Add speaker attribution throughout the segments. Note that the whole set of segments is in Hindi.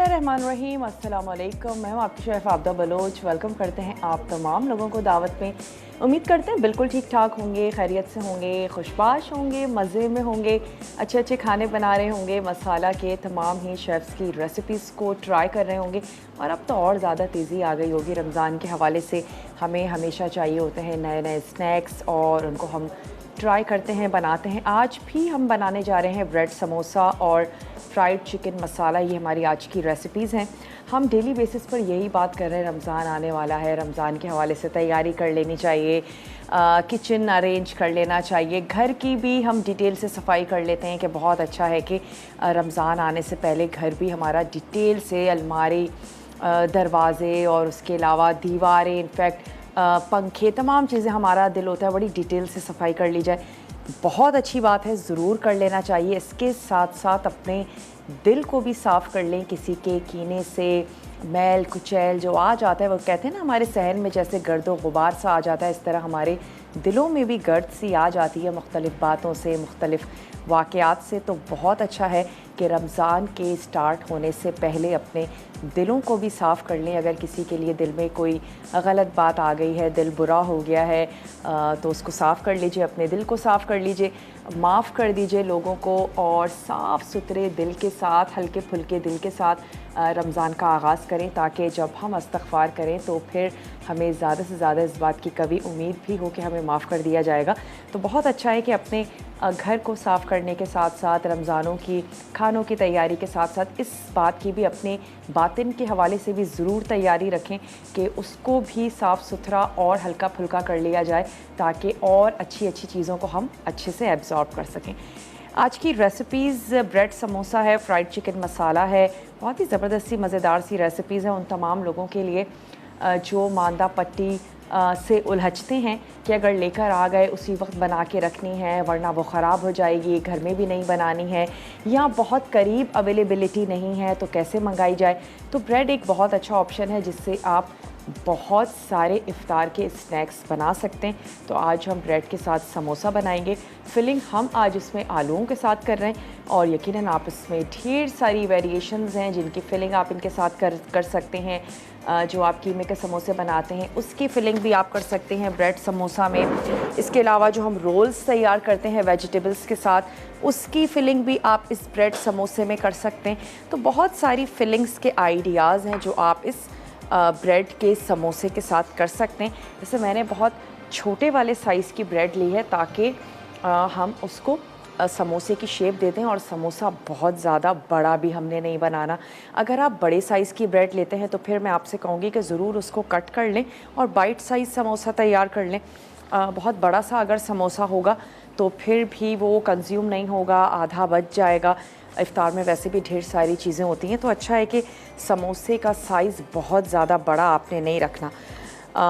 Speaker 1: बिस्मिल्लाहिर्रहमानिर्रहीम। अस्सलाम वालेकुम। मैं हूँ आपकी शेफ़ आबदा बलोच। वेलकम करते हैं आप तमाम लोगों को दावत में। उम्मीद करते हैं बिल्कुल ठीक ठाक होंगे, खैरियत से होंगे, खुशबाश होंगे, मज़े में होंगे, अच्छे अच्छे खाने बना रहे होंगे, मसाला के तमाम ही शेफ़्स की रेसिपीज़ को ट्राई कर रहे होंगे। और अब तो और ज़्यादा तेज़ी आ गई होगी रमज़ान के हवाले से। हमें हमेशा चाहिए होते हैं नए नए स्नैक्स और उनको हम ट्राई करते हैं, बनाते हैं। आज भी हम बनाने जा रहे हैं ब्रेड समोसा और फ्राइड चिकन मसाला। ये हमारी आज की रेसिपीज़ हैं। हम डेली बेसिस पर यही बात कर रहे हैं, रमज़ान आने वाला है, रमज़ान के हवाले से तैयारी कर लेनी चाहिए, किचन अरेंज कर लेना चाहिए, घर की भी हम डिटेल से सफाई कर लेते हैं कि बहुत अच्छा है कि रमज़ान आने से पहले घर भी हमारा डिटेल से अलमारी, दरवाज़े और उसके अलावा दीवारें, इनफैक्ट पंखे, तमाम चीज़ें, हमारा दिल होता है बड़ी डिटेल से सफाई कर ली जाए। बहुत अच्छी बात है, ज़रूर कर लेना चाहिए। इसके साथ साथ अपने दिल को भी साफ़ कर लें किसी के कीने से, मैल कुचैल जो आ जाता है। वो कहते हैं ना, हमारे सहन में जैसे गर्दो गुबार सा आ जाता है, इस तरह हमारे दिलों में भी गर्द सी आ जाती है मुख्तलिफ़ बातों से, मुख्तलिफ़ वाक़यात से। तो बहुत अच्छा है कि रमज़ान के स्टार्ट होने से पहले अपने दिलों को भी साफ़ कर लें। अगर किसी के लिए दिल में कोई गलत बात आ गई है, दिल बुरा हो गया है, तो उसको साफ़ कर लीजिए, अपने दिल को साफ़ कर लीजिए, माफ़ कर दीजिए लोगों को और साफ़ सुथरे दिल के साथ, हल्के फुल्के दिल के साथ रमज़ान का आगाज़ करें, ताकि जब हम इस्तग़फ़ार करें तो फिर हमें ज़्यादा से ज़्यादा इस बात की कभी उम्मीद भी हो कि हमें माफ़ कर दिया जाएगा। तो बहुत अच्छा है कि अपने घर को साफ़ करने के साथ साथ, रमज़ानों की खानों की तैयारी के साथ साथ, इस बात की भी अपने बातिन के हवाले से भी ज़रूर तैयारी रखें कि उसको भी साफ़ सुथरा और हल्का फुल्का कर लिया जाए, ताकि और अच्छी अच्छी चीज़ों को हम अच्छे से एब्ज़ॉर्ब कर सकें। आज की रेसिपीज़ ब्रेड समोसा है, फ्राइड चिकन मसाला है। बहुत ही ज़बरदस्ती मज़ेदार सी रेसिपीज़ हैं उन तमाम लोगों के लिए जो मांदा पट्टी से उलझते हैं कि अगर लेकर आ गए उसी वक्त बना के रखनी है, वरना वो ख़राब हो जाएगी, घर में भी नहीं बनानी है, या बहुत करीब अवेलेबिलिटी नहीं है तो कैसे मंगाई जाए। तो ब्रेड एक बहुत अच्छा ऑप्शन है जिससे आप बहुत सारे इफ़्तार के स्नैक्स बना सकते हैं। तो आज हम ब्रेड के साथ समोसा बनाएंगे। फिलिंग हम आज इसमें आलूओं के साथ कर रहे हैं और यकीनन आप इसमें ढेर सारी वेरिएशंस हैं जिनकी फिलिंग आप इनके साथ कर सकते हैं। जो आप कीमे के समोसे बनाते हैं उसकी फिलिंग भी आप कर सकते हैं ब्रेड समोसा में। इसके अलावा जो हम रोल्स तैयार करते हैं वेजिटेबल्स के साथ, उसकी फिलिंग भी आप इस ब्रेड समोसे में कर सकते हैं। तो बहुत सारी फिलिंग्स के आइडियाज़ हैं जो आप इस ब्रेड के समोसे के साथ कर सकते हैं। जैसे मैंने बहुत छोटे वाले साइज़ की ब्रेड ली है ताकि हम उसको समोसे की शेप देते हैं, और समोसा बहुत ज़्यादा बड़ा भी हमने नहीं बनाना। अगर आप बड़े साइज़ की ब्रेड लेते हैं तो फिर मैं आपसे कहूँगी कि ज़रूर उसको कट कर लें और बाइट साइज़ समोसा तैयार कर लें। बहुत बड़ा सा अगर समोसा होगा तो फिर भी वो कंज्यूम नहीं होगा, आधा बच जाएगा। इफ़्तार में वैसे भी ढेर सारी चीज़ें होती हैं, तो अच्छा है कि समोसे का साइज़ बहुत ज़्यादा बड़ा आपने नहीं रखना।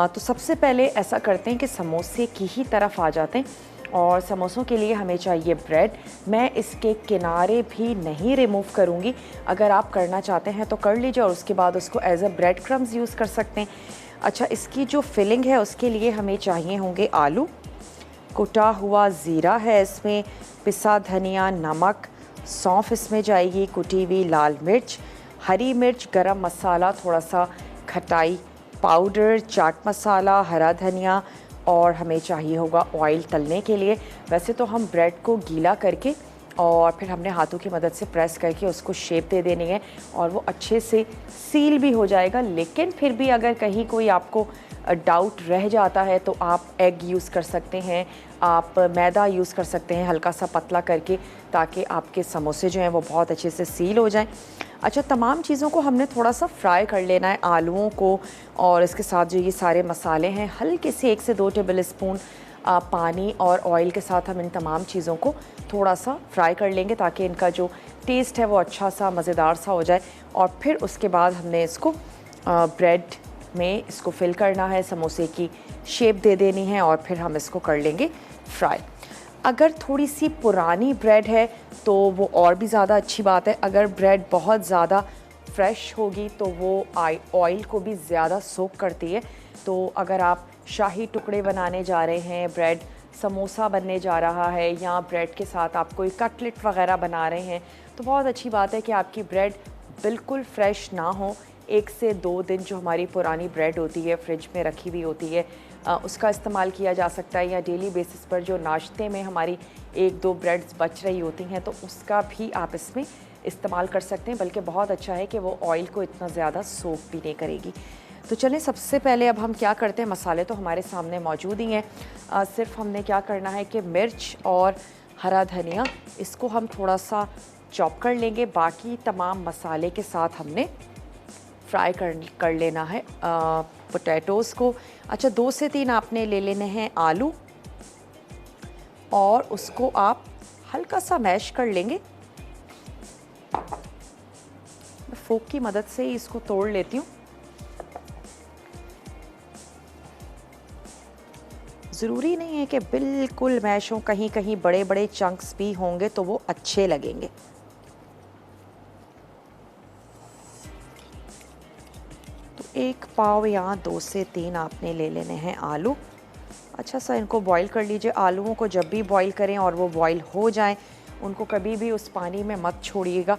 Speaker 1: तो सबसे पहले ऐसा करते हैं कि समोसे की ही तरफ आ जाते हैं, और समोसों के लिए हमें चाहिए ब्रेड। मैं इसके किनारे भी नहीं रिमूव करूँगी, अगर आप करना चाहते हैं तो कर लीजिए और उसके बाद उसको as a bread crumbs use कर सकते हैं। अच्छा, इसकी जो फिलिंग है उसके लिए हमें चाहिए होंगे आलू, कुटा हुआ ज़ीरा है इसमें, पिसा धनिया, नमक, सौंफ इसमें जाएगी, कुटी हुई लाल मिर्च, हरी मिर्च, गरम मसाला, थोड़ा सा खटाई पाउडर, चाट मसाला, हरा धनिया, और हमें चाहिए होगा ऑयल तलने के लिए। वैसे तो हम ब्रेड को गीला करके और फिर हमने हाथों की मदद से प्रेस करके उसको शेप दे देनी है और वो अच्छे से सील भी हो जाएगा। लेकिन फिर भी अगर कहीं कोई आपको डाउट रह जाता है तो आप एग यूज़ कर सकते हैं, आप मैदा यूज़ कर सकते हैं हल्का सा पतला करके, ताकि आपके समोसे जो हैं वो बहुत अच्छे से सील हो जाएं। अच्छा, तमाम चीज़ों को हमने थोड़ा सा फ्राई कर लेना है, आलूओं को, और इसके साथ जो ये सारे मसाले हैं, हल्के से 1 से 2 टेबल स्पून पानी और ऑयल के साथ हम इन तमाम चीज़ों को थोड़ा सा फ्राई कर लेंगे ताकि इनका जो टेस्ट है वो अच्छा सा मज़ेदार सा हो जाए। और फिर उसके बाद हमने इसको ब्रेड में इसको फिल करना है, समोसे की शेप दे देनी है और फिर हम इसको कर लेंगे फ्राई। अगर थोड़ी सी पुरानी ब्रेड है तो वो और भी ज़्यादा अच्छी बात है। अगर ब्रेड बहुत ज़्यादा फ्रेश होगी तो वो ऑयल को भी ज़्यादा सोक करती है। तो अगर आप शाही टुकड़े बनाने जा रहे हैं, ब्रेड समोसा बनने जा रहा है, या ब्रेड के साथ आप कोई कटलेट वगैरह बना रहे हैं, तो बहुत अच्छी बात है कि आपकी ब्रेड बिल्कुल फ्रेश ना हो, 1 से 2 दिन जो हमारी पुरानी ब्रेड होती है फ्रिज में रखी हुई होती है उसका इस्तेमाल किया जा सकता है, या डेली बेसिस पर जो नाश्ते में हमारी 1-2 ब्रेड्स बच रही होती हैं तो उसका भी आप इसमें इस्तेमाल कर सकते हैं। बल्कि बहुत अच्छा है कि वो ऑयल को इतना ज़्यादा सोक भी नहीं करेगी। तो चलें, सबसे पहले अब हम क्या करते हैं, मसाले तो हमारे सामने मौजूद ही हैं। सिर्फ हमने क्या करना है कि मिर्च और हरा धनिया इसको हम थोड़ा सा चॉप कर लेंगे। बाकी तमाम मसाले के साथ हमने फ्राई कर लेना है पोटैटोज़ को। अच्छा, 2 से 3 आपने ले लेने हैं आलू और उसको आप हल्का सा मैश कर लेंगे। मैं फोक की मदद से ही इसको तोड़ लेती हूँ। ज़रूरी नहीं है कि बिल्कुल मैश हो, कहीं कहीं बड़े बड़े चंक्स भी होंगे तो वो अच्छे लगेंगे। तो 1 पाव या 2 से 3 आपने ले लेने हैं आलू। अच्छा सा इनको बॉईल कर लीजिए। आलूओं को जब भी बॉईल करें और वो बॉईल हो जाएं, उनको कभी भी उस पानी में मत छोड़िएगा,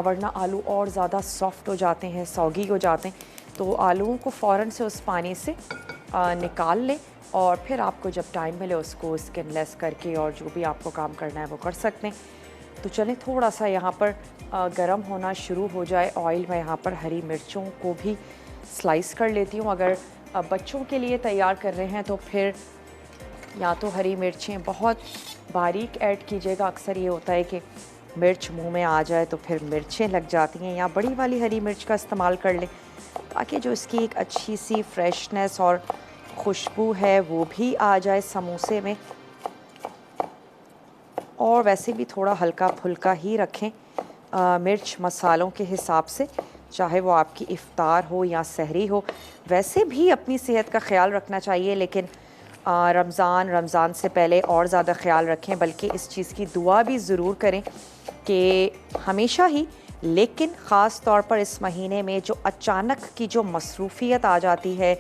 Speaker 1: वरना आलू और ज़्यादा सॉफ्ट हो जाते हैं, सौगी हो जाते हैं। तो आलूओं को फ़ौरन से उस पानी से निकाल लें और फिर आपको जब टाइम मिले उसको स्किनलेस करके और जो भी आपको काम करना है वो कर सकते हैं। तो चलें, थोड़ा सा यहाँ पर गरम होना शुरू हो जाए ऑयल। मैं यहाँ पर हरी मिर्चों को भी स्लाइस कर लेती हूँ। अगर बच्चों के लिए तैयार कर रहे हैं तो फिर या तो हरी मिर्चें बहुत बारीक ऐड कीजिएगा। अक्सर ये होता है कि मिर्च मुंह में आ जाए तो फिर मिर्चें लग जाती हैं, या बड़ी वाली हरी मिर्च का इस्तेमाल कर लें ताकि जो इसकी एक अच्छी सी फ्रेशनेस और खुशबू है वो भी आ जाए समोसे में। और वैसे भी थोड़ा हल्का फुल्का ही रखें मिर्च मसालों के हिसाब से, चाहे वो आपकी इफ्तार हो या सहरी हो। वैसे भी अपनी सेहत का ख़्याल रखना चाहिए, लेकिन रमज़ान से पहले और ज़्यादा ख़्याल रखें। बल्कि इस चीज़ की दुआ भी ज़रूर करें कि हमेशा ही, लेकिन ख़ास तौर पर इस महीने में जो अचानक की जो मसरूफ़ियत आ जाती है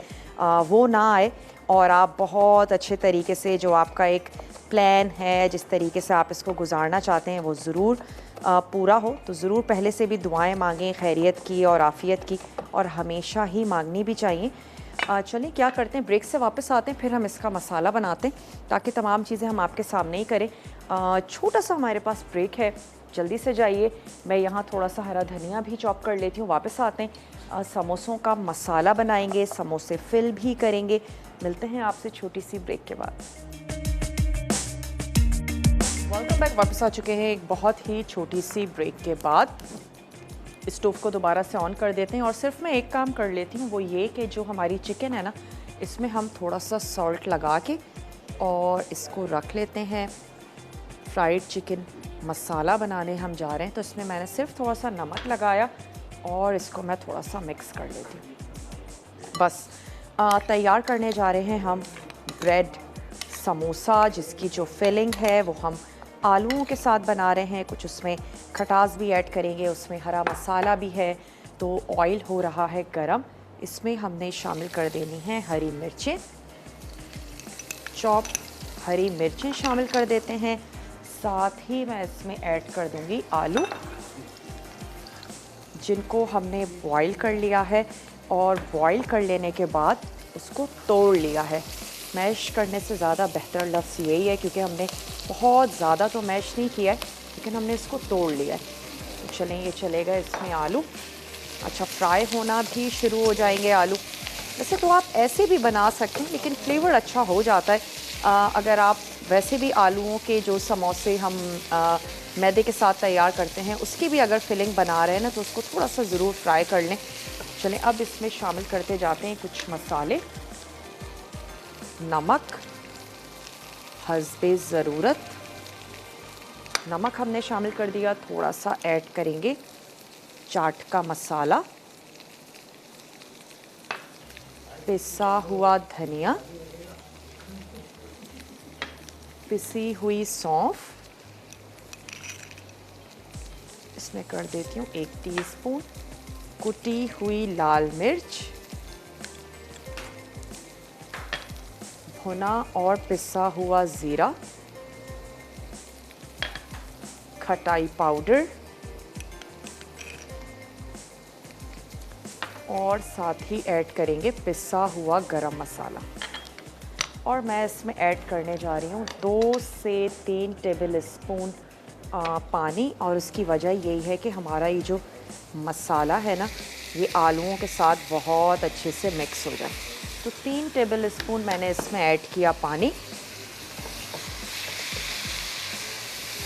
Speaker 1: वो ना आए, और आप बहुत अच्छे तरीके से जो आपका एक प्लान है, जिस तरीके से आप इसको गुजारना चाहते हैं वो ज़रूर पूरा हो। तो ज़रूर पहले से भी दुआएं मांगें खैरियत की और आफ़ियत की, और हमेशा ही मांगनी भी चाहिए। चलिए, क्या करते हैं, ब्रेक से वापस आते हैं, फिर हम इसका मसाला बनाते हैं ताकि तमाम चीज़ें हम आपके सामने ही करें। छोटा सा हमारे पास ब्रेक है, जल्दी से जाइए। मैं यहाँ थोड़ा सा हरा धनिया भी चॉप कर लेती हूँ। वापस आते हैं, समोसों का मसाला बनाएंगे, समोसे फिल भी करेंगे। मिलते हैं आपसे छोटी सी ब्रेक के बाद। वेलकम बैक, वापस आ चुके हैं एक बहुत ही छोटी सी ब्रेक के बाद। स्टोव को दोबारा से ऑन कर देते हैं और सिर्फ मैं एक काम कर लेती हूँ, वो ये कि जो हमारी चिकन है ना, इसमें हम थोड़ा सा सॉल्ट लगा के और इसको रख लेते हैं। फ्राइड चिकन मसाला बनाने हम जा रहे हैं, तो इसमें मैंने सिर्फ थोड़ा सा नमक लगाया और इसको मैं थोड़ा सा मिक्स कर लेती हूँ। बस तैयार करने जा रहे हैं हम ब्रेड समोसा, जिसकी जो फिलिंग है वो हम आलूओं के साथ बना रहे हैं। कुछ उसमें खटास भी ऐड करेंगे, उसमें हरा मसाला भी है। तो ऑयल हो रहा है गरम, इसमें हमने शामिल कर देनी है हरी मिर्चें। चॉप हरी मिर्चें शामिल कर देते हैं, साथ ही मैं इसमें ऐड कर दूंगी आलू, जिनको हमने बॉईल कर लिया है। और बॉईल कर लेने के बाद उसको तोड़ लिया है। मैश करने से ज़्यादा बेहतर लफ्ज़ यही है, क्योंकि हमने बहुत ज़्यादा तो मैश नहीं किया है, लेकिन हमने इसको तोड़ लिया है। तो चलें, ये चलेगा इसमें आलू। अच्छा, फ्राई होना भी शुरू हो जाएंगे आलू। वैसे तो आप ऐसे भी बना सकते हैं, लेकिन फ्लेवर अच्छा हो जाता है। अगर आप वैसे भी आलूओं के जो समोसे हम मैदे के साथ तैयार करते हैं, उसकी भी अगर फिलिंग बना रहे हैं ना, तो उसको थोड़ा सा ज़रूर फ्राई कर लें। चलें, अब इसमें शामिल करते जाते हैं कुछ मसाले। नमक हस्बे ज़रूरत, नमक हमने शामिल कर दिया। थोड़ा सा ऐड करेंगे चाट का मसाला, पिसा हुआ धनिया, पिसी हुई सौंफ, इसमें कर देती हूँ 1 टीस्पून। कुटी हुई लाल मिर्च, भुना और पिसा हुआ ज़ीरा, खटाई पाउडर, और साथ ही ऐड करेंगे पिसा हुआ गरम मसाला। और मैं इसमें ऐड करने जा रही हूँ 2 से 3 टेबल स्पून पानी। और उसकी वजह यही है कि हमारा ये जो मसाला है ना, ये आलूओं के साथ बहुत अच्छे से मिक्स हो जाए। तो 3 टेबल स्पून मैंने इसमें ऐड किया पानी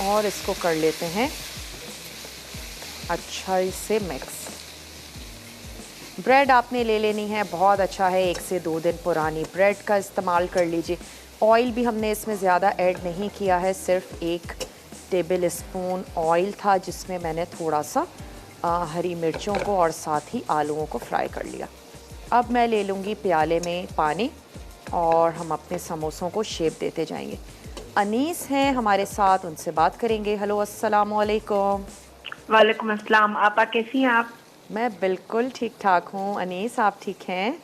Speaker 1: और इसको कर लेते हैं अच्छा से मिक्स। ब्रेड आपने ले लेनी है, बहुत अच्छा है 1 से 2 दिन पुरानी ब्रेड का इस्तेमाल कर लीजिए। ऑयल भी हमने इसमें ज़्यादा ऐड नहीं किया है, सिर्फ 1 टेबल स्पून ऑयल था जिसमें मैंने थोड़ा सा हरी मिर्चों को और साथ ही आलूओं को फ्राई कर लिया। अब मैं ले लूँगी प्याले में पानी और हम अपने समोसों को शेप देते जाएंगे। अनीस हैं हमारे साथ, उनसे बात करेंगे। हेलो, अस्सलाम वालेकुम।
Speaker 2: वालेकुम अस्सलाम। आपा कैसी हैं आप?
Speaker 1: मैं बिल्कुल ठीक ठाक हूँ। अनीस, आप ठीक हैं?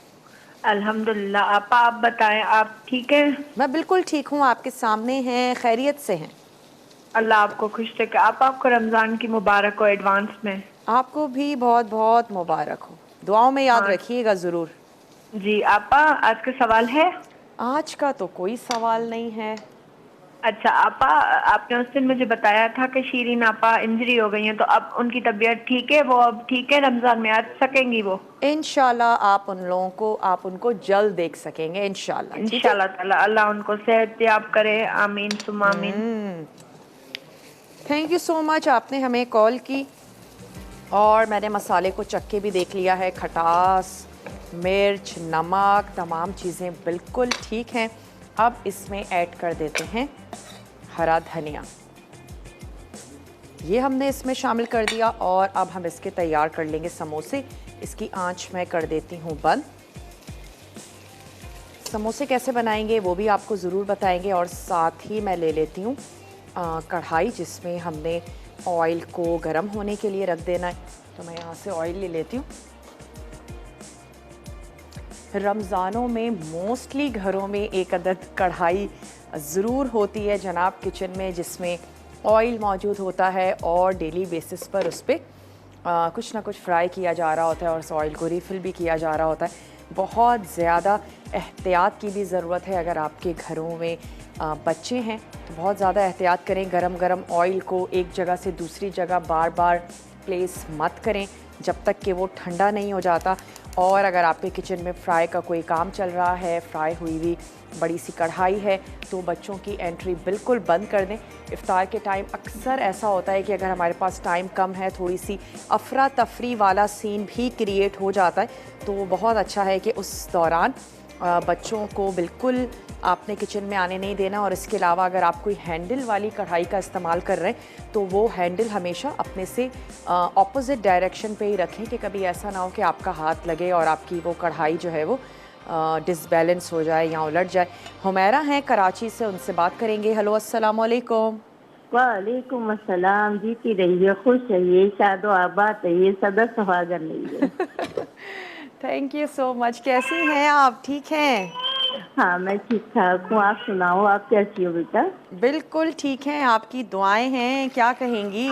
Speaker 2: अल्हम्दुलिल्लाह। आपा आप बताएं, आप ठीक हैं?
Speaker 1: मैं बिल्कुल ठीक हूँ, आपके सामने हैं, खैरियत से हैं।
Speaker 2: अल्लाह आपको खुश रखे। आपको रमज़ान की मुबारक हो एडवांस में।
Speaker 1: आपको भी बहुत बहुत मुबारक हो, दुआओं में याद
Speaker 2: हाँ
Speaker 1: रखिएगा ज़रूर।
Speaker 2: जी। आपा आज का सवाल है?
Speaker 1: आज का तो कोई सवाल नहीं है।
Speaker 2: अच्छा आपा, आपने उस दिन मुझे बताया था कि शीरीन आपा इंजरी हो गई हैं, तो अब उनकी तबीयत ठीक है? वो अब ठीक है? रमज़ान में आ सकेंगी वो?
Speaker 1: इंशाल्लाह आप उनको जल्द देख सकेंगे इंशाल्लाह। ठीक है,
Speaker 2: इंशाल्लाह ताला अल्लाह उनको सेहत याब करे। आमीन सुम्मा आमीन।
Speaker 1: थैंक यू सो मच, आपने हमें कॉल की। और मैंने मसाले को चख के भी देख लिया है, खटास, मिर्च, नमक, तमाम चीज़ें बिल्कुल ठीक हैं। अब इसमें ऐड कर देते हैं हरा धनिया, ये हमने इसमें शामिल कर दिया। और अब हम इसके तैयार कर लेंगे समोसे। इसकी आंच मैं कर देती हूँ बंद। समोसे कैसे बनाएंगे वो भी आपको ज़रूर बताएंगे। और साथ ही मैं ले लेती हूँ कढ़ाई, जिसमें हमने ऑयल को गर्म होने के लिए रख देना है। तो मैं यहाँ से ऑयल ले लेती हूँ। रमज़ानों में मोस्टली घरों में एक अदद कढ़ाई ज़रूर होती है जनाब किचन में, जिसमें ऑयल मौजूद होता है और डेली बेसिस पर उस पर कुछ ना कुछ फ्राई किया जा रहा होता है और उस ऑयल को रिफ़िल भी किया जा रहा होता है। बहुत ज़्यादा एहतियात की भी ज़रूरत है। अगर आपके घरों में बच्चे हैं तो बहुत ज़्यादा एहतियात करें। गरम गरम ऑयल को एक जगह से दूसरी जगह बार बार प्लेस मत करें जब तक कि वो ठंडा नहीं हो जाता। और अगर आपके किचन में फ्राई का कोई काम चल रहा है, फ्राई हुई हुई बड़ी सी कढ़ाई है, तो बच्चों की एंट्री बिल्कुल बंद कर दें। इफ्तार के टाइम अक्सर ऐसा होता है कि अगर हमारे पास टाइम कम है, थोड़ी सी अफरा तफरी वाला सीन भी क्रिएट हो जाता है। तो बहुत अच्छा है कि उस दौरान बच्चों को बिल्कुल आपने किचन में आने नहीं देना। और इसके अलावा अगर आप कोई हैंडल वाली कढ़ाई का इस्तेमाल कर रहे हैं तो वो हैंडल हमेशा अपने से ऑपोजिट डायरेक्शन पे ही रखें कि कभी ऐसा ना हो कि आपका हाथ लगे और आपकी वो कढ़ाई जो है वो डिसबैलेंस हो जाए या उलट जाए। हुमैरा हैं कराची से, उनसे बात करेंगे। हेलो, अस्सलाम वालेकुम।
Speaker 3: वालेकुम अस्सलाम। जीती रहिए, खुश रहिए, शादो आबाद रहिए, सदा सुहागन रहिए।
Speaker 1: Thank you so much. कैसी हैं आप, ठीक हैं?
Speaker 3: हाँ मैं ठीक ठाक हूँ। आप सुनाओ, आप कैसी हो बेटा?
Speaker 1: बिल्कुल ठीक हैं, आपकी दुआएं हैं। क्या कहेंगी?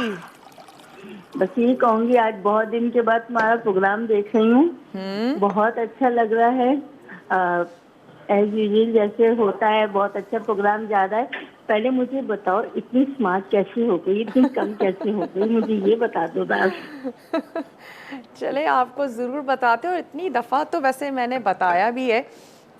Speaker 3: बस ये कहूँगी, आज बहुत दिन के बाद तुम्हारा प्रोग्राम देख रही हूँ, बहुत अच्छा लग रहा है। एज यूजुअल जैसे होता है, बहुत अच्छा प्रोग्राम जा रहा है। पहले मुझे बताओ, इतनी स्मार्ट कैसे हो गई, इतनी कम कैसे हो गई, मुझे ये बता दो बस।
Speaker 1: चले, आपको ज़रूर बताते। और इतनी दफ़ा तो वैसे मैंने बताया भी है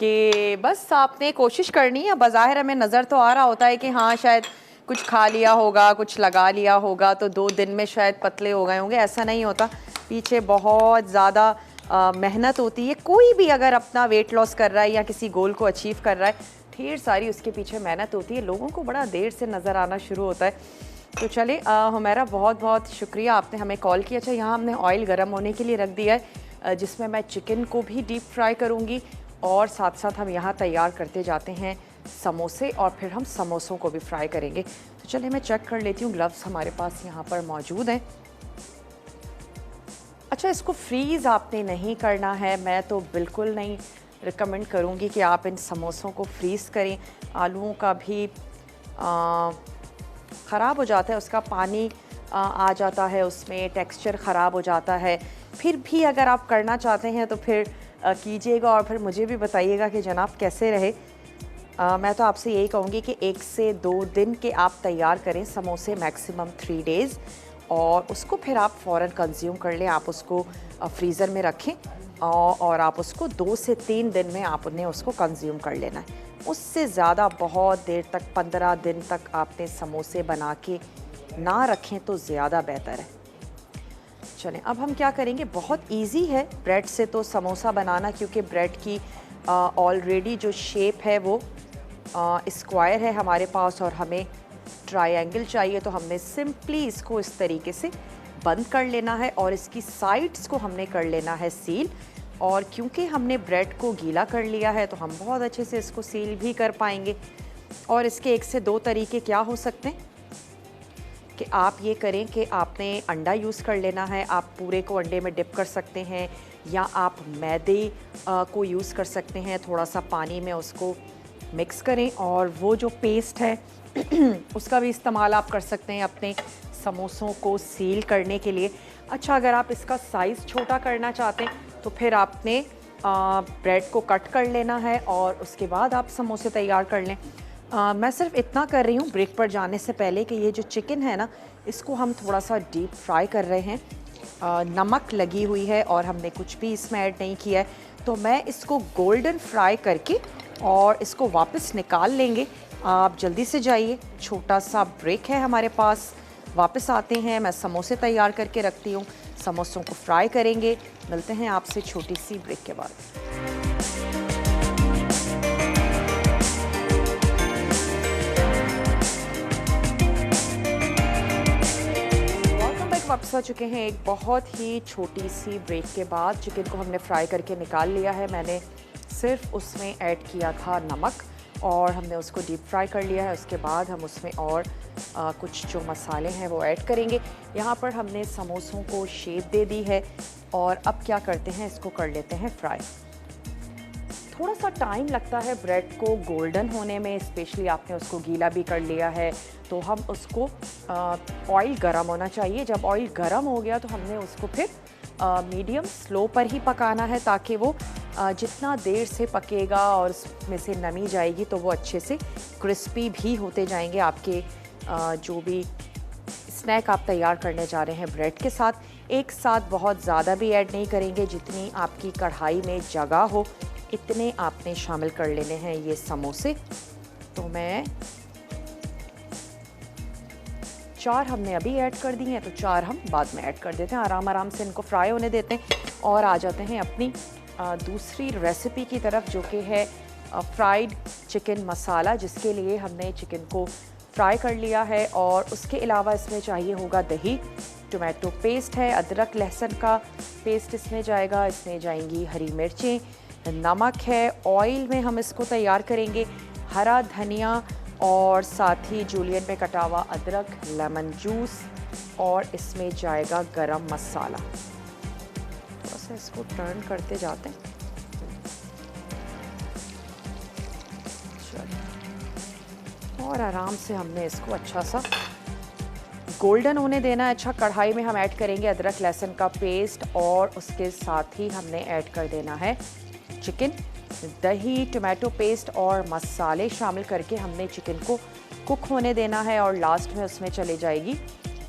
Speaker 1: कि बस आपने कोशिश करनी है। बज़ाहिर हमें नज़र तो आ रहा होता है कि हाँ शायद कुछ खा लिया होगा, कुछ लगा लिया होगा तो 2 दिन में शायद पतले हो गए होंगे। ऐसा नहीं होता, पीछे बहुत ज़्यादा मेहनत होती है। कोई भी अगर अपना वेट लॉस कर रहा है या किसी गोल को अचीव कर रहा है, ढेर सारी उसके पीछे मेहनत होती है। लोगों को बड़ा देर से नज़र आना शुरू होता है। तो चले हुमैरा, बहुत बहुत शुक्रिया, आपने हमें कॉल किया। अच्छा, यहाँ हमने ऑयल गर्म होने के लिए रख दिया है, जिसमें मैं चिकन को भी डीप फ्राई करूँगी और साथ साथ हम यहाँ तैयार करते जाते हैं समोसे और फिर हम समोसों को भी फ्राई करेंगे। तो चलिए मैं चेक कर लेती हूँ, ग्लव्स हमारे पास यहाँ पर मौजूद हैं। अच्छा, इसको फ्रीज़ आपने नहीं करना है, मैं तो बिल्कुल नहीं रिकमेंड करूँगी कि आप इन समोसों को फ्रीज़ करें। आलूओं का भी ख़राब हो जाता है, उसका पानी आ जाता है, उसमें टेक्सचर ख़राब हो जाता है। फिर भी अगर आप करना चाहते हैं तो फिर कीजिएगा और फिर मुझे भी बताइएगा कि जनाब कैसे रहे। मैं तो आपसे यही कहूँगी कि 1 से 2 दिन के आप तैयार करें समोसे, मैक्सिमम 3 डेज़, और उसको फिर आप फ़ौरन कंज्यूम कर लें। आप उसको फ्रीज़र में रखें और आप उसको 2 से 3 दिन में आप उन्हें उसको कंज्यूम कर लेना है। उससे ज़्यादा बहुत देर तक, 15 दिन तक आपने समोसे बना के ना रखें तो ज़्यादा बेहतर है। चलें, अब हम क्या करेंगे, बहुत इजी है ब्रेड से तो समोसा बनाना, क्योंकि ब्रेड की ऑलरेडी जो शेप है वो स्क्वायर है हमारे पास और हमें ट्रायंगल चाहिए। तो हमने सिंपली इसको इस तरीके से बंद कर लेना है और इसकी साइड्स को हमने कर लेना है सील। और क्योंकि हमने ब्रेड को गीला कर लिया है तो हम बहुत अच्छे से इसको सील भी कर पाएंगे। और इसके 1 से 2 तरीके क्या हो सकते हैं कि आप ये करें कि आपने अंडा यूज़ कर लेना है, आप पूरे को अंडे में डिप कर सकते हैं, या आप मैदे को यूज़ कर सकते हैं। थोड़ा सा पानी में उसको मिक्स करें और वो जो पेस्ट है उसका भी इस्तेमाल आप कर सकते हैं अपने समोसों को सील करने के लिए। अच्छा, अगर आप इसका साइज़ छोटा करना चाहते हैं तो फिर आपने ब्रेड को कट कर लेना है और उसके बाद आप समोसे तैयार कर लें। मैं सिर्फ इतना कर रही हूँ ब्रेक पर जाने से पहले कि ये जो चिकन है ना, इसको हम थोड़ा सा डीप फ्राई कर रहे हैं। नमक लगी हुई है और हमने कुछ भी इसमें ऐड नहीं किया है, तो मैं इसको गोल्डन फ्राई करके और इसको वापस निकाल लेंगे। आप जल्दी से जाइए, छोटा सा ब्रेक है हमारे पास, वापस आते हैं। मैं समोसे तैयार करके रखती हूँ, समोसों को फ्राई करेंगे। मिलते हैं आपसे छोटी सी ब्रेक के बाद। वापस आ चुके हैं एक बहुत ही छोटी सी ब्रेक के बाद। चिकन को हमने फ्राई करके निकाल लिया है। मैंने सिर्फ उसमें ऐड किया था नमक और हमने उसको डीप फ्राई कर लिया है। उसके बाद हम उसमें और कुछ जो मसाले हैं वो ऐड करेंगे। यहाँ पर हमने समोसों को शेप दे दी है और अब क्या करते हैं, इसको कर लेते हैं फ्राई। थोड़ा सा टाइम लगता है ब्रेड को गोल्डन होने में, स्पेशली आपने उसको गीला भी कर लिया है तो हम उसको ऑयल गरम होना चाहिए। जब ऑयल गरम हो गया तो हमने उसको फिर मीडियम स्लो पर ही पकाना है, ताकि वो जितना देर से पकेगा और उसमें से नमी जाएगी तो वो अच्छे से क्रिस्पी भी होते जाएंगे। आपके जो भी स्नैक आप तैयार करने जा रहे हैं ब्रेड के साथ, एक साथ बहुत ज़्यादा भी ऐड नहीं करेंगे। जितनी आपकी कढ़ाई में जगह हो इतने आपने शामिल कर लेने हैं ये समोसे। तो मैं 4 हमने अभी ऐड कर दी हैं, तो 4 हम बाद में ऐड कर देते हैं। आराम आराम से इनको फ्राई होने देते हैं और आ जाते हैं अपनी दूसरी रेसिपी की तरफ, जो कि है फ्राइड चिकन मसाला, जिसके लिए हमने चिकन को फ्राई कर लिया है। और उसके अलावा इसमें चाहिए होगा दही, टोमेटो पेस्ट है, अदरक लहसुन का पेस्ट इसमें जाएगा, इसमें जाएंगी हरी मिर्चें, नमक है, ऑयल में हम इसको तैयार करेंगे, हरा धनिया और साथ ही जूलियन में कटा हुआ अदरक, लेमन जूस, और इसमें जाएगा गरम मसाला। थोड़ा सा इसको टर्न करते जाते हैं। चलिए, और आराम से हमने इसको अच्छा सा गोल्डन होने देना है। अच्छा, कढ़ाई में हम ऐड करेंगे अदरक लहसुन का पेस्ट और उसके साथ ही हमने ऐड कर देना है चिकन, दही, टोमेटो पेस्ट और मसाले शामिल करके हमने चिकन को कुक होने देना है। और लास्ट में उसमें चले जाएगी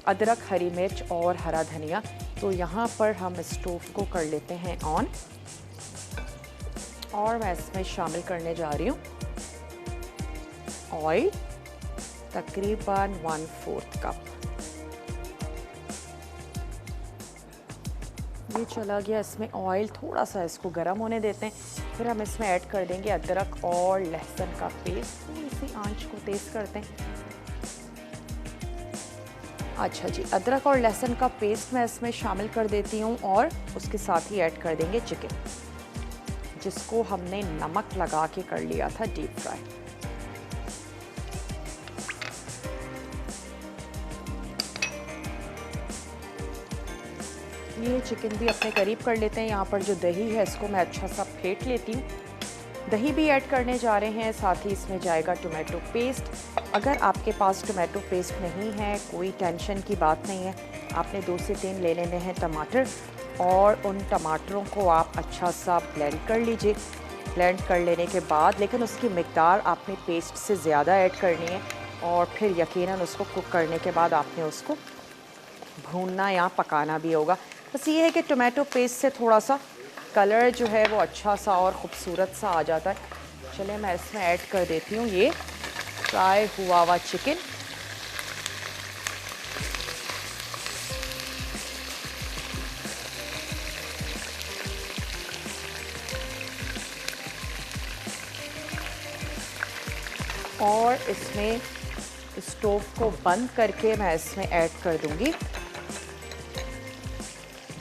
Speaker 1: अदरक, हरी मिर्च और हरा धनिया। तो यहाँ पर हम स्टोव को कर लेते हैं ऑन और मैं इसमें शामिल करने जा रही हूँ ऑयल, तकरीबन 1/4 कप। ये चला गया इसमें ऑयल, थोड़ा सा इसको गर्म होने देते हैं। फिर हम इसमें ऐड कर देंगे अदरक और लहसुन का पेस्ट। थोड़ी सी आंच को तेज़ करते हैं। अच्छा जी, अदरक और लहसुन का पेस्ट मैं इसमें शामिल कर देती हूँ और उसके साथ ही ऐड कर देंगे चिकन, जिसको हमने नमक लगा के कर लिया था डीप फ्राई। ये चिकन भी अपने करीब कर लेते हैं। यहाँ पर जो दही है इसको मैं अच्छा सा फेंट लेती हूँ। दही भी ऐड करने जा रहे हैं, साथ ही इसमें जाएगा टोमेटो पेस्ट। अगर आपके पास टोमेटो पेस्ट नहीं है, कोई टेंशन की बात नहीं है, आपने 2 से 3 ले लेने हैं टमाटर, और उन टमाटरों को आप अच्छा सा ब्लेंड कर लीजिए। ब्लेंड कर लेने के बाद लेकिन उसकी मिकदार आपने पेस्ट से ज़्यादा ऐड करनी है और फिर यकीनन उसको कुक करने के बाद आपने उसको भूनना या पकाना भी होगा। बस ये है कि टोमेटो पेस्ट से थोड़ा सा कलर जो है वो अच्छा सा और ख़ूबसूरत सा आ जाता है। चलिए मैं इसमें ऐड कर देती हूँ ये फ्राई हुआ हुआ चिकन। और इसमें स्टोव को बंद करके मैं इसमें ऐड कर दूंगी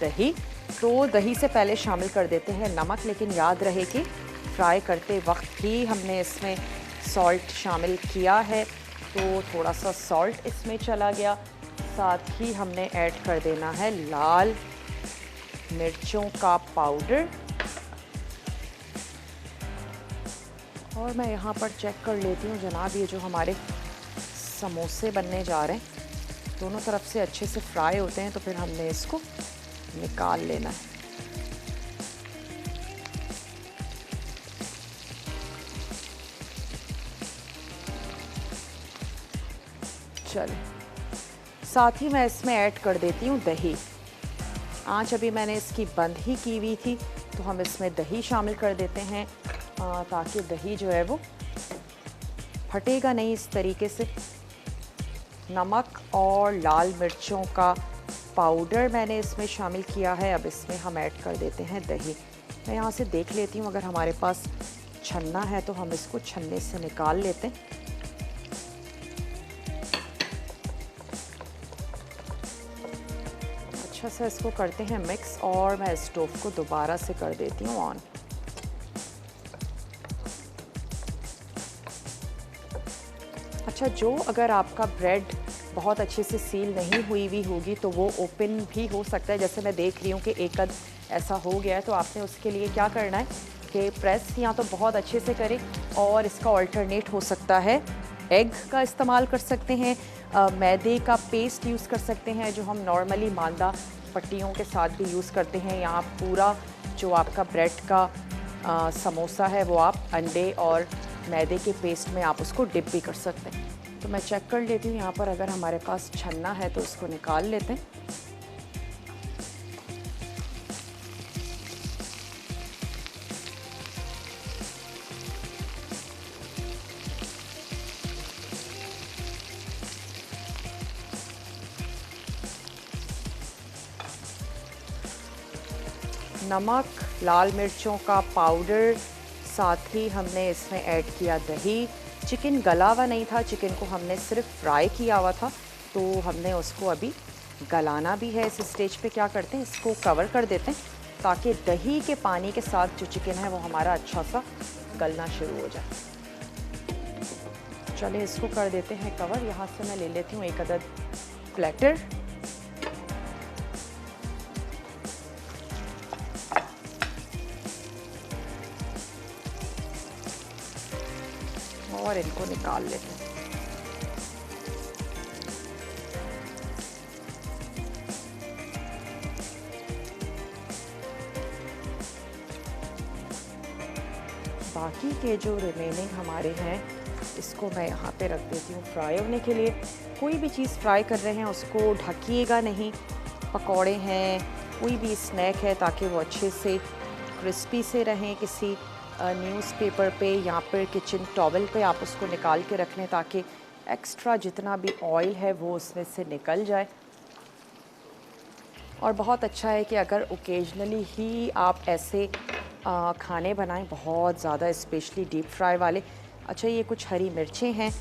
Speaker 1: दही। तो दही से पहले शामिल कर देते हैं नमक, लेकिन याद रहे कि फ्राई करते वक्त ही हमने इसमें सॉल्ट शामिल किया है, तो थोड़ा सा सॉल्ट इसमें चला गया। साथ ही हमने ऐड कर देना है लाल मिर्चों का पाउडर। और मैं यहाँ पर चेक कर लेती हूँ जनाब, ये जो हमारे समोसे बनने जा रहे हैं दोनों तरफ से अच्छे से फ्राई होते हैं, तो फिर हमने इसको निकाल लेना है। चलिए, साथ ही मैं इसमें ऐड कर देती हूँ दही। आँच अभी मैंने इसकी बंद ही की हुई थी, तो हम इसमें दही शामिल कर देते हैं ताकि दही जो है वो फटेगा नहीं इस तरीके से। नमक और लाल मिर्चों का पाउडर मैंने इसमें शामिल किया है। अब इसमें हम ऐड कर देते हैं दही। मैं यहाँ से देख लेती हूँ, अगर हमारे पास छन्ना है तो हम इसको छन्ने से निकाल लेते हैं। अच्छा से इसको करते हैं मिक्स और मैं स्टोव को दोबारा से कर देती हूँ ऑन। अच्छा, जो अगर आपका ब्रेड बहुत अच्छे से सील नहीं हुई होगी तो वो ओपन भी हो सकता है। जैसे मैं देख रही हूँ कि एक अद ऐसा हो गया है, तो आपने उसके लिए क्या करना है कि प्रेस या तो बहुत अच्छे से करें, और इसका ऑल्टरनेट हो सकता है एग का इस्तेमाल कर सकते हैं, मैदे का पेस्ट यूज़ कर सकते हैं जो हम नॉर्मली मांदा पट्टियों के साथ भी यूज़ करते हैं, या पूरा जो आपका ब्रेड का समोसा है वो आप अंडे और मैदे के पेस्ट में आप उसको डिप भी कर सकते हैं। तो मैं चेक कर लेती हूँ यहाँ पर, अगर हमारे पास छन्ना है तो उसको निकाल लेते हैं। नमक, लाल मिर्चों का पाउडर, साथ ही हमने इसमें ऐड किया दही। चिकन गला हुआ नहीं था, चिकन को हमने सिर्फ फ्राई किया हुआ था, तो हमने उसको अभी गलाना भी है। इस स्टेज पे क्या करते हैं, इसको कवर कर देते हैं ताकि दही के पानी के साथ जो चिकन है वो हमारा अच्छा सा गलना शुरू हो जाए। चलिए इसको कर देते हैं कवर। यहाँ से मैं ले लेती हूँ एक अदद प्लेटर। और इनको निकाल लेते हैं। बाकी के जो रिमेनिंग हमारे हैं इसको मैं यहाँ पे रख देती हूँ फ्राई होने के लिए। कोई भी चीज़ फ्राई कर रहे हैं उसको ढकिएगा नहीं। पकौड़े हैं, कोई भी स्नैक है, ताकि वो अच्छे से क्रिस्पी से रहें। किसी न्यूज़पेपर पे या फिर किचन टॉवल पे आप उसको निकाल के रख लें ताकि एक्स्ट्रा जितना भी ऑयल है वो उसमें से निकल जाए। और बहुत अच्छा है कि अगर ओकेजनली ही आप ऐसे खाने बनाएं, बहुत ज़्यादा स्पेशली डीप फ्राई वाले। अच्छा, ये कुछ हरी मिर्चें हैं,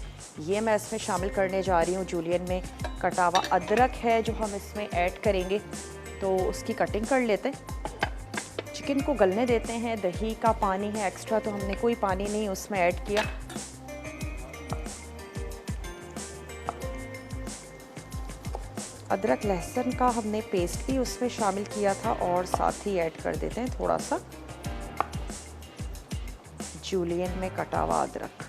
Speaker 1: ये मैं इसमें शामिल करने जा रही हूँ। जूलियन में कटा हुआ अदरक है जो हम इसमें ऐड करेंगे, तो उसकी कटिंग कर लेते हैं। चिकन को गलने देते हैं। दही का पानी है एक्स्ट्रा, तो हमने कोई पानी नहीं उसमें ऐड किया। अदरक लहसुन का हमने पेस्ट भी उसमें शामिल किया था, और साथ ही ऐड कर देते हैं थोड़ा सा जूलियन में कटा हुआ अदरक।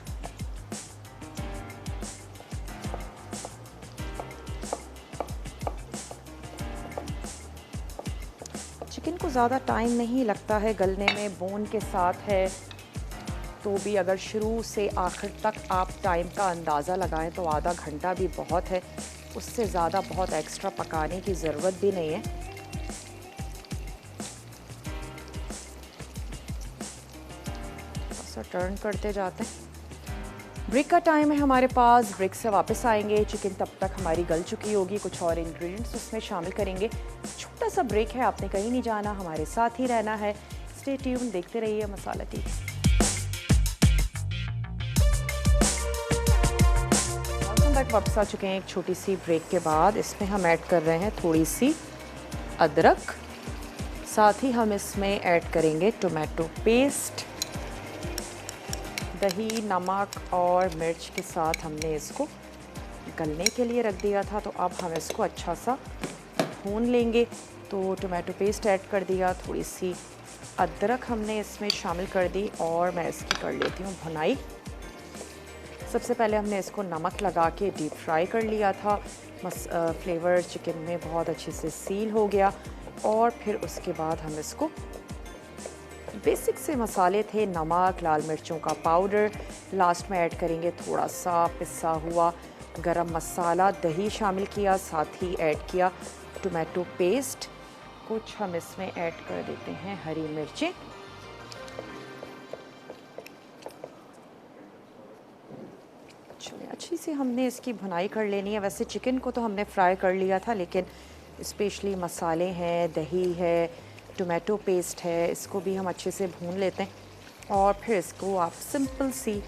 Speaker 1: चिकन को ज़्यादा टाइम नहीं लगता है गलने में, बोन के साथ है तो भी अगर शुरू से आखिर तक आप टाइम का अंदाज़ा लगाएं तो आधा घंटा भी बहुत है, उससे ज़्यादा बहुत एक्स्ट्रा पकाने की ज़रूरत भी नहीं है। थोड़ा टर्न करते जाते हैं। ब्रेक का टाइम है हमारे पास, ब्रेक से वापस आएंगे। चिकन तब तक हमारी गल चुकी होगी, कुछ और इंग्रेडिएंट्स उसमें शामिल करेंगे। छोटा सा ब्रेक है, आपने कहीं नहीं जाना, हमारे साथ ही रहना है। स्टे ट्यून, देखते रहिए मसाला टीवी। वापस आ चुके हैं एक छोटी सी ब्रेक के बाद। इसमें हम ऐड कर रहे हैं थोड़ी सी अदरक, साथ ही हम इसमें ऐड करेंगे टोमेटो पेस्ट, दही, नमक और मिर्च के साथ हमने इसको गलने के लिए रख दिया था। तो अब हम इसको अच्छा सा भून लेंगे। तो टोमेटो पेस्ट ऐड कर दिया, थोड़ी सी अदरक हमने इसमें शामिल कर दी और मैं इसकी कर लेती हूँ भुनाई। सबसे पहले हमने इसको नमक लगा के डीप फ्राई कर लिया था। फ्लेवर चिकन में बहुत अच्छे से सील हो गया और फिर उसके बाद हम इसको बेसिक से मसाले थे, नमक, लाल मिर्चों का पाउडर, लास्ट में ऐड करेंगे थोड़ा सा पिसा हुआ गरम मसाला, दही शामिल किया, साथ ही ऐड किया टोमेटो पेस्ट। कुछ हम इसमें ऐड कर देते हैं हरी मिर्चें। अच्छी सी हमने इसकी भुनाई कर लेनी है। वैसे चिकन को तो हमने फ्राई कर लिया था, लेकिन स्पेशली मसाले हैं, दही है, टोमेटो पेस्ट है, इसको भी हम अच्छे से भून लेते हैं। और फिर इसको आप सिंपल सी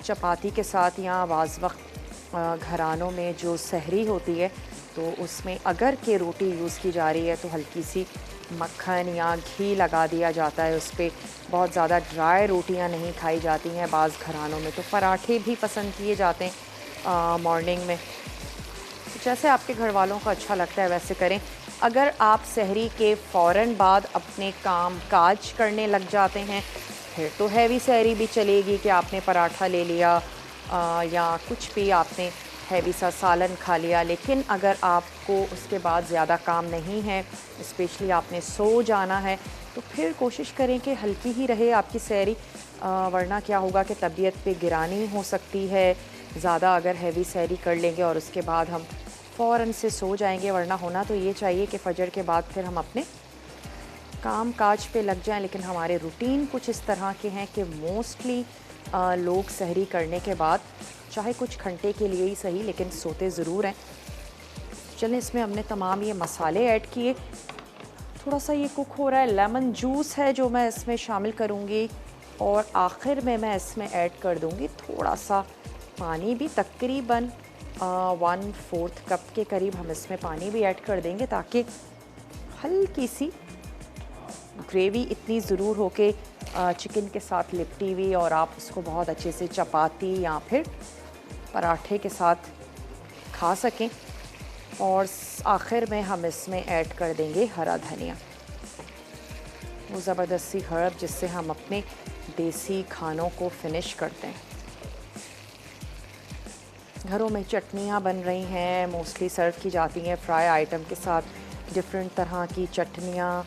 Speaker 1: चपाती के साथ, या बाज़ वक्त घरानों में जो सहरी होती है तो उसमें अगर के रोटी यूज़ की जा रही है तो हल्की सी मक्खन या घी लगा दिया जाता है उस पर। बहुत ज़्यादा ड्राई रोटियां नहीं खाई जाती हैं बाज़ घरानों में, तो पराठे भी पसंद किए जाते हैं मॉर्निंग में। तो जैसे आपके घर वालों को अच्छा लगता है वैसे करें। अगर आप सहरी के फ़ौरन बाद अपने काम काज करने लग जाते हैं फिर तो हैवी सहरी भी चलेगी कि आपने पराठा ले लिया या कुछ भी आपने हैवी सा सालन खा लिया। लेकिन अगर आपको उसके बाद ज़्यादा काम नहीं है, स्पेशली आपने सो जाना है, तो फिर कोशिश करें कि हल्की ही रहे आपकी सहरी, वरना क्या होगा कि तबीयत पे गिरानी हो सकती है ज़्यादा अगर हैवी सहरी कर लेंगे और उसके बाद हम फ़ौरन से सो जाएंगे। वरना होना तो ये चाहिए कि फजर के बाद फिर हम अपने काम काज पे लग जाएं। लेकिन हमारे रूटीन कुछ इस तरह के हैं कि मोस्टली लोग सहरी करने के बाद चाहे कुछ घंटे के लिए ही सही लेकिन सोते ज़रूर हैं। चलें, इसमें हमने तमाम ये मसाले ऐड किए। थोड़ा सा ये कुक हो रहा है। लेमन जूस है जो मैं इसमें शामिल करूँगी और आखिर में मैं इसमें ऐड कर दूँगी थोड़ा सा पानी भी, तकरीबन 1/4 कप के करीब हम इसमें पानी भी ऐड कर देंगे ताकि हल्की सी ग्रेवी इतनी ज़रूर हो के चिकन के साथ लिपटी हुई और आप उसको बहुत अच्छे से चपाती या फिर पराठे के साथ खा सकें। और आखिर में हम इसमें ऐड कर देंगे हरा धनिया, वो ज़बरदस्त सी हर्ब जिससे हम अपने देसी खानों को फिनिश करते हैं। घरों में चटनियाँ बन रही हैं, मोस्टली सर्व की जाती हैं फ्राई आइटम के साथ। डिफरेंट तरह की चटनियाँ,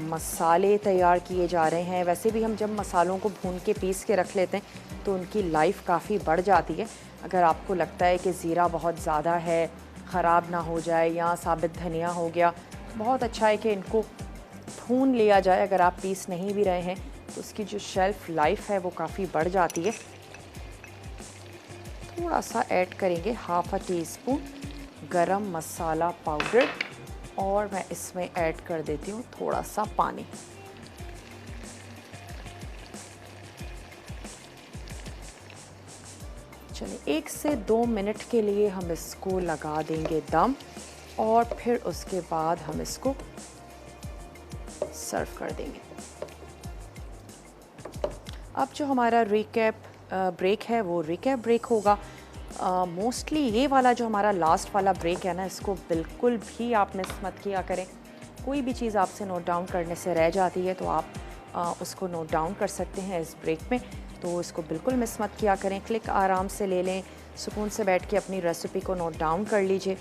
Speaker 1: मसाले तैयार किए जा रहे हैं। वैसे भी हम जब मसालों को भून के पीस के रख लेते हैं तो उनकी लाइफ काफ़ी बढ़ जाती है। अगर आपको लगता है कि ज़ीरा बहुत ज़्यादा है, ख़राब ना हो जाए, या साबित धनिया हो गया, बहुत अच्छा है कि इनको भून लिया जाए। अगर आप पीस नहीं भी रहे हैं तो उसकी जो शेल्फ़ लाइफ है वो काफ़ी बढ़ जाती है। थोड़ा सा ऐड करेंगे 1/2 टीस्पून गरम मसाला पाउडर और मैं इसमें ऐड कर देती हूँ थोड़ा सा पानी। चलिए 1 से 2 मिनट के लिए हम इसको लगा देंगे दम और फिर उसके बाद हम इसको सर्व कर देंगे। अब जो हमारा रिकैप ब्रेक है वो रिकैप ब्रेक होगा। मोस्टली ये वाला जो हमारा लास्ट वाला ब्रेक है ना, इसको बिल्कुल भी आप मिस मत किया करें। कोई भी चीज़ आपसे नोट डाउन करने से रह जाती है तो आप उसको नोट डाउन कर सकते हैं इस ब्रेक में, तो इसको बिल्कुल मिस मत किया करें। क्लिक आराम से ले लें, सुकून से बैठ के अपनी रेसिपी को नोट डाउन कर लीजिए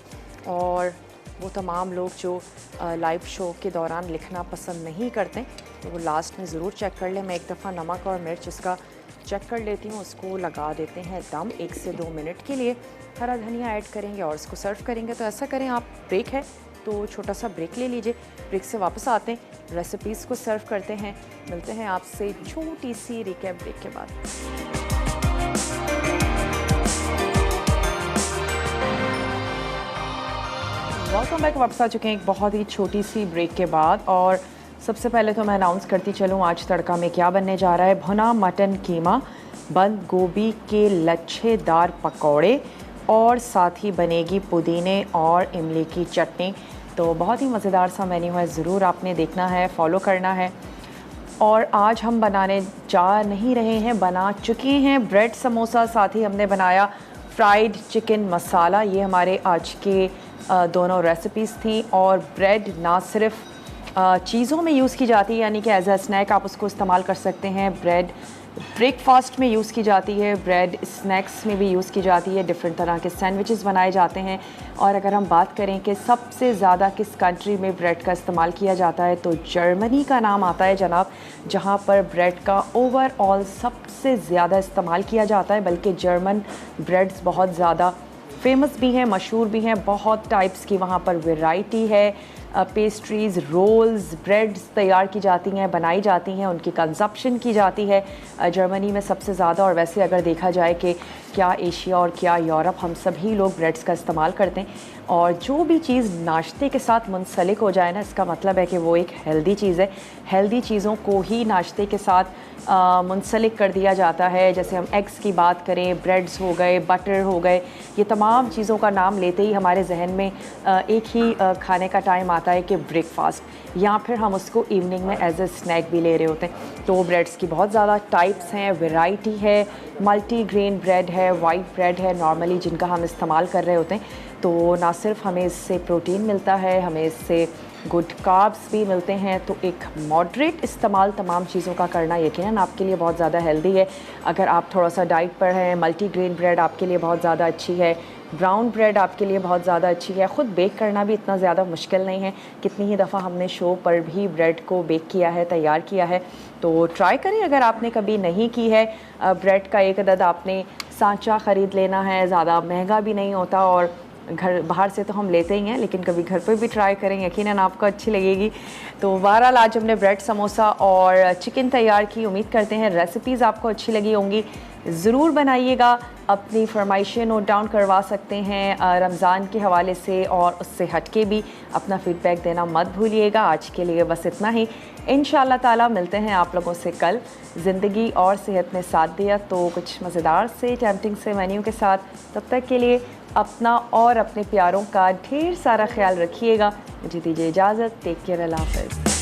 Speaker 1: और वो तमाम लोग जो लाइव शो के दौरान लिखना पसंद नहीं करते तो वो लास्ट में ज़रूर चेक कर लें। मैं एक दफ़ा नमक और मिर्च इसका चेक कर लेती हूँ। उसको लगा देते हैं दम 1 से 2 मिनट के लिए। हरा धनिया ऐड करेंगे और इसको सर्व करेंगे। तो ऐसा करें, आप ब्रेक है तो छोटा सा ब्रेक ले लीजिए। ब्रेक से वापस आते हैं, रेसिपीज़ को सर्व करते हैं। मिलते हैं आपसे छोटी सी रिकैप ब्रेक के बाद। Welcome back. वापस आ चुके हैं एक बहुत ही छोटी सी ब्रेक के बाद। और सबसे पहले तो मैं अनाउंस करती चलूँ आज तड़का में क्या बनने जा रहा है। भुना मटन कीमा, बंद गोभी के लच्छेदार पकौड़े और साथ ही बनेगी पुदीने और इमली की चटनी। तो बहुत ही मज़ेदार सा मेन्यू है, ज़रूर आपने देखना है, फॉलो करना है। और आज हम बनाने जा नहीं रहे हैं, बना चुके हैं ब्रेड समोसा, साथ ही हमने बनाया फ्राइड चिकन मसाला। ये हमारे आज के दोनों रेसिपीज़ थी। और ब्रेड ना सिर्फ चीज़ों में यूज़ की जाती है, यानी कि एज अ स्नैक आप उसको इस्तेमाल कर सकते हैं। ब्रेड ब्रेकफास्ट में यूज़ की जाती है, ब्रेड स्नैक्स में भी यूज़ की जाती है, डिफरेंट तरह के सैंडविचेस बनाए जाते हैं। और अगर हम बात करें कि सबसे ज़्यादा किस कंट्री में ब्रेड का इस्तेमाल किया जाता है तो जर्मनी का नाम आता है जनाब, जहां पर ब्रेड का ओवरऑल सबसे ज़्यादा इस्तेमाल किया जाता है। बल्कि जर्मन ब्रेड्स बहुत ज़्यादा फेमस भी हैं, मशहूर भी हैं। बहुत टाइप्स की वहाँ पर वैरायटी है। पेस्ट्रीज़, रोल्स, ब्रेड्स तैयार की जाती हैं, बनाई जाती हैं, उनकी कंजप्शन की जाती है जर्मनी में सबसे ज़्यादा। और वैसे अगर देखा जाए कि क्या एशिया और क्या यूरोप, हम सभी लोग ब्रेड्स का इस्तेमाल करते हैं। और जो भी चीज़ नाश्ते के साथ मुंसलिक हो जाए ना, इसका मतलब है कि वो एक हेल्दी चीज़ है। हेल्दी चीज़ों को ही नाश्ते के साथ मुंसलिक कर दिया जाता है। जैसे हम एग्स की बात करें, ब्रेड्स हो गए, बटर हो गए, ये तमाम चीज़ों का नाम लेते ही हमारे जहन में एक ही खाने का टाइम आता है कि ब्रेकफास्ट, या फिर हम उसको इवनिंग में एज ए स्नैक भी ले रहे होते हैं। तो ब्रेड्स की बहुत ज़्यादा टाइप्स हैं, वैरायटी है। मल्टी ग्रेन ब्रेड है, वाइट ब्रेड है नॉर्मली जिनका हम इस्तेमाल कर रहे होते हैं। तो ना सिर्फ हमें इससे प्रोटीन मिलता है, हमें इससे गुड कार्ब्स भी मिलते हैं। तो एक मॉडरेट इस्तेमाल तमाम चीज़ों का करना यकीनन आपके लिए बहुत ज़्यादा हेल्दी है। अगर आप थोड़ा सा डाइट पर हैं, मल्टी ग्रेन ब्रेड आपके लिए बहुत ज़्यादा अच्छी है, ब्राउन ब्रेड आपके लिए बहुत ज़्यादा अच्छी है। ख़ुद बेक करना भी इतना ज़्यादा मुश्किल नहीं है। कितनी ही दफ़ा हमने शो पर भी ब्रेड को बेक किया है, तैयार किया है। तो ट्राई करें अगर आपने कभी नहीं की है। ब्रेड का एक अदद आपने सांचा ख़रीद लेना है, ज़्यादा महंगा भी नहीं होता। और घर बाहर से तो हम लेते ही हैं, लेकिन कभी घर पे भी ट्राई करें, यकीनन आपको अच्छी लगेगी। तो बहरहाल आज हमने ब्रेड समोसा और चिकन तैयार की। उम्मीद करते हैं रेसिपीज़ आपको अच्छी लगी होंगी। ज़रूर बनाइएगा। अपनी फरमाइशें नोट डाउन करवा सकते हैं रमज़ान के हवाले से, और उससे हटके भी अपना फ़ीडबैक देना मत भूलिएगा। आज के लिए बस इतना ही। इंशाअल्लाह ताला मिलते हैं आप लोगों से कल। ज़िंदगी और सेहत ने साथ दिया तो कुछ मज़ेदार से टेम्पटिंग से मेन्यू के साथ। तब तक के लिए अपना और अपने प्यारों का ढेर सारा ख्याल रखिएगा। मुझे दीजिए इजाज़त। टेक केयर, अल्लाह हाफ़िज़।